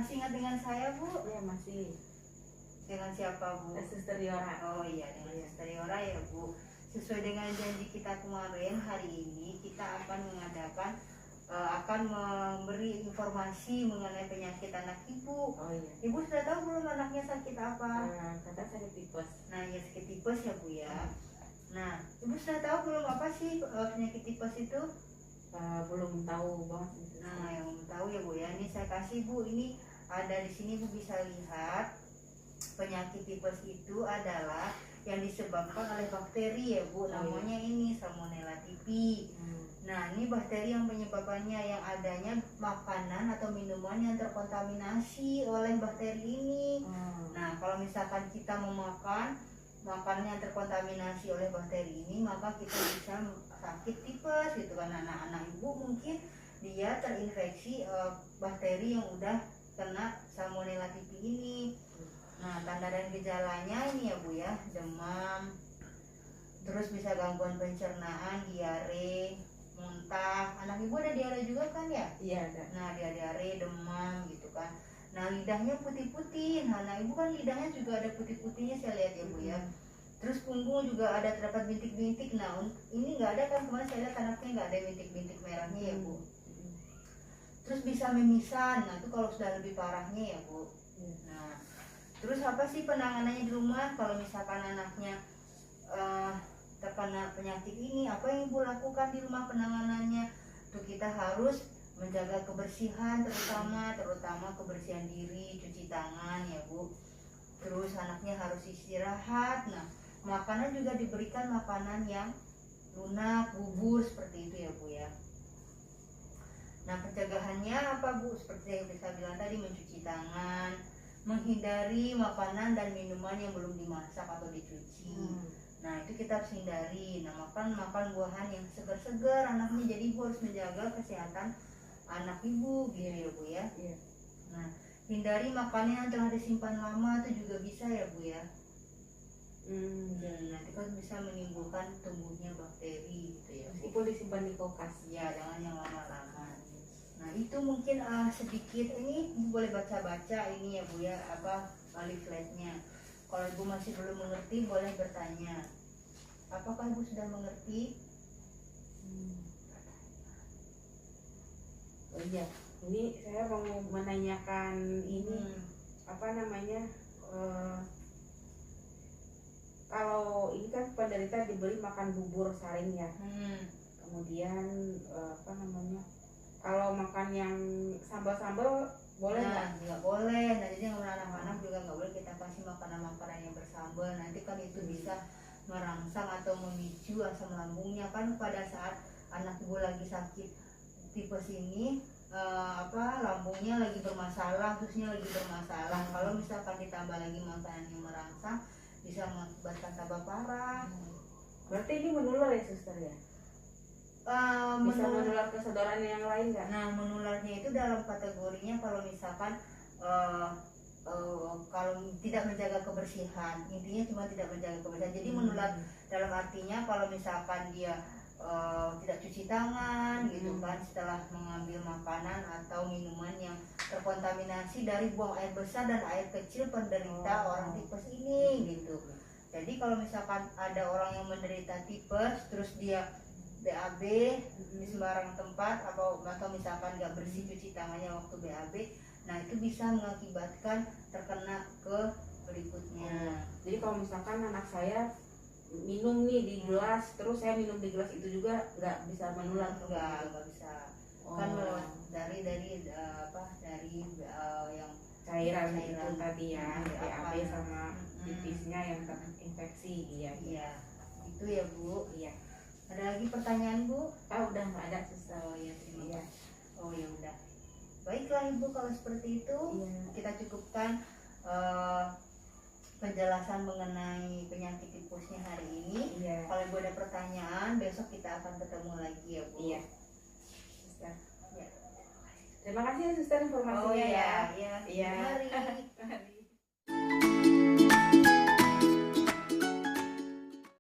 Masih ingat dengan saya, Bu? Ya masih. Dengan siapa, Bu? Suster Yora. Oh iya, dengan Suster Yora ya, Bu. Sesuai dengan janji kita kemarin, hari ini kita akan mengadakan akan memberi informasi mengenai penyakit anak ibu. Oh iya. Ibu sudah tahu belum anaknya sakit apa? Kata sakit tipes. Nah, ya sakit tipes ya, Bu ya. Nah, ibu sudah tahu belum apa sih penyakit tipes itu? Belum tahu banget. Nah, yang belum tahu ya, Bu ya. Ini saya kasih, Bu. Ini ada di sini, Bu, bisa lihat. Penyakit tipes itu adalah yang disebabkan oleh bakteri ya, Bu. Namanya ini Salmonella typhi. Nah, ini bakteri yang penyebabnya yang adanya makanan atau minuman yang terkontaminasi oleh bakteri ini. Nah, kalau misalkan kita memakan makanan yang terkontaminasi oleh bakteri ini, maka kita bisa sakit tipes gitu kan. Anak-anak ibu mungkin dia terinfeksi bakteri yang udah kena Salmonella typhi ini. Nah, tanda dan gejalanya ini ya, Bu ya, demam, terus bisa gangguan pencernaan, diare, muntah. Anak ibu ada diare juga kan ya? Iya ada. Nah, dia diare, demam gitu kan. Nah, lidahnya putih-putih. Nah, anak ibu kan lidahnya juga ada putih-putihnya, saya lihat ya, Bu ya. Terus punggung juga ada terdapat bintik-bintik. Nah, ini nggak ada kan, kemarin saya lihat anaknya nggak ada bintik-bintik merahnya ya, Bu. Terus bisa mimisan. Nah, itu kalau sudah lebih parahnya ya, Bu. Nah, terus apa sih penanganannya di rumah kalau misalkan anaknya terkena penyakit ini? Apa yang ibu lakukan di rumah penanganannya? Tuh kita harus menjaga kebersihan, terutama kebersihan diri, cuci tangan ya, Bu. Terus anaknya harus istirahat. Nah, makanan juga diberikan makanan yang lunak, bubur seperti itu ya, Bu ya. Nah, pencegahannya apa, Bu? Seperti yang saya bilang tadi, mencuci tangan, menghindari makanan dan minuman yang belum dimasak atau dicuci. Nah, itu kita harus hindari. Nah, makan buahan yang segar-segar anaknya. Jadi ibu harus menjaga kesehatan anak ibu gitu ya, Bu ya. Nah, hindari makanan yang telah disimpan lama, itu juga bisa ya, Bu ya. Nanti kan bisa menimbulkan tumbuhnya bakteri gitu ya. Meskipun disimpan di kulkas. Ya, jangan yang lama-lama. Nah, itu mungkin sedikit ini ibu boleh baca-baca ini ya, Bu ya, apa leafletnya. Kalau ibu masih belum mengerti boleh bertanya. Apakah ibu sudah mengerti? Oh iya, ini saya mau menanyakan ini apa namanya, kalau ini kan penderita diberi makan bubur saring ya. Kemudian apa namanya, kalau makan yang sambal-sambal boleh nggak? Nggak boleh. Nah, jadi anak-anak juga nggak boleh kita kasih makanan-makanan yang bersambal. Nanti kan itu bisa merangsang atau memicu asam lambungnya kan pada saat anak ibu lagi sakit tipes ini, lambungnya lagi bermasalah, terusnya lagi bermasalah. Kalau misalkan ditambah lagi makanan yang merangsang, bisa mengakibatkan tambah parah. Berarti ini menular ya, Suster ya? Bisa menular ke saudara yang lain nggak? Nah, menularnya itu dalam kategorinya kalau misalkan kalau tidak menjaga kebersihan, intinya cuma tidak menjaga kebersihan. Jadi menular dalam artinya kalau misalkan dia tidak cuci tangan gitu kan setelah mengambil makanan atau minuman yang terkontaminasi dari buang air besar dan air kecil penderita orang tipes ini gitu. Jadi kalau misalkan ada orang yang menderita tipes terus dia BAB di sembarang tempat atau misalkan nggak bersih cuci tangannya waktu BAB, nah itu bisa mengakibatkan terkena ke berikutnya. Jadi kalau misalkan anak saya minum nih di gelas, terus saya minum di gelas itu juga nggak bisa menular? Nggak bisa. Kan dari yang cairan itu tadi ya, BAB sama pipisnya yang terinfeksi. Iya. Itu ya, Bu. Iya. Ada lagi pertanyaan, Bu? Udah nggak ada, Suster. Oh ya, terima kasih. Oh ya udah. Baiklah Ibu, kalau seperti itu kita cukupkan penjelasan mengenai penyakit tipesnya hari ini. Kalau Ibu ada pertanyaan, besok kita akan ketemu lagi ya, Bu. Iya. Suster. Ya. Terima kasih ya, Suster, informasinya. Oh iya. Mari.